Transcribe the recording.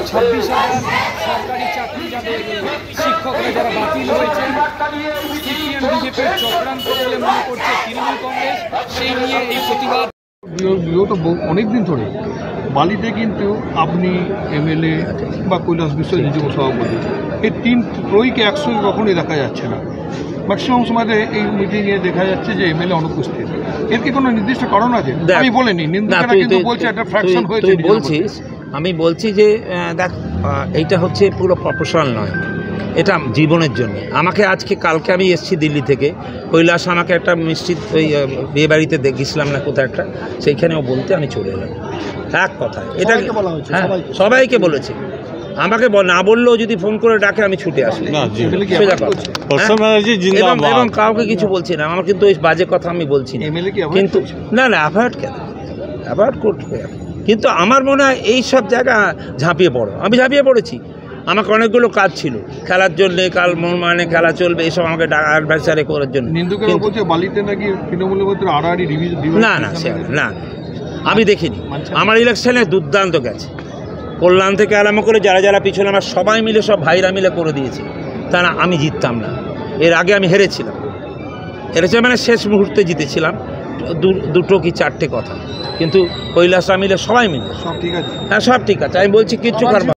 26,000 সরকারি চাকরি যাদের শিক্ষকরা যারা বাতিল হয়েছে, সিপিএম বিজেপির চক্রান্ত বলে মনে করছে তৃণমূল কংগ্রেস, সেই নিয়ে এই প্রতিবাদ। বিগত অনেকদিন ধরে বালিতে কিন্তু আপনি এমএলএ বা কৈলাস বিশ্বাস যুব সভাপতি এই তিন ত্রয়ীকে একসঙ্গে কখনোই দেখা যাচ্ছে না। ম্যাক্সিমাম সময় এই মিটিংয়ে দেখা যাচ্ছে যে এমএলএ অনুপস্থিত। এর কি কোনো নির্দিষ্ট কারণ আছে? আমি বলিনি, নিন্দুকেরা কিন্তু বলছে একটা ফ্র্যাকশন হয়েছে। বলছিস, আমি বলছি যে দেখ, এইটা হচ্ছে পুরো প্রফেশনাল নয়, এটা জীবনের জন্য। আমাকে আজকে কালকে আমি এসেছি দিল্লি থেকে, কৈলাস আমাকে একটা মিষ্টি ওই বিয়ে বাড়িতে দেখেছিলাম না কোথাও একটা, সেইখানেও বলতে আমি চলে এলাম। এক কথা, এটা হ্যাঁ সবাইকে বলেছে। আমাকে না বললেও যদি ফোন করে ডাকে আমি ছুটে আসি, এবং কাউকে কিছু বলছি না। আমার কিন্তু ওই বাজে কথা আমি বলছি না, কিন্তু না অ্যাভয়েড কেন, অ্যাভয়েড করতে। কিন্তু আমার মনে হয় এই সব জায়গা ঝাঁপিয়ে পড়ো, আমি ঝাঁপিয়ে পড়েছি। আমাকে অনেকগুলো কাজ ছিল খেলার জন্য, কাল মানে খেলা চলবে এসব আমাকে অ্যাডভাইসারি করার জন্য। না না না, আমি দেখিনি। আমার ইলেকশনে দুর্দান্ত গেছে, কল্যাণ থেকে আরম্ভ করে যারা যারা পিছনে আমার সবাই মিলে, সব ভাইরা মিলে করে দিয়েছে। তা না আমি জিততাম না, এর আগে আমি হেরেছিলাম মানে শেষ মুহূর্তে জিতেছিলাম, দুটো কি চারটে কথা। কিন্তু কৈলাসরা মিলে সবাই মিলে সব ঠিক আছে, হ্যাঁ সব ঠিক আছে। আমি বলছি কিচ্ছু খারাপ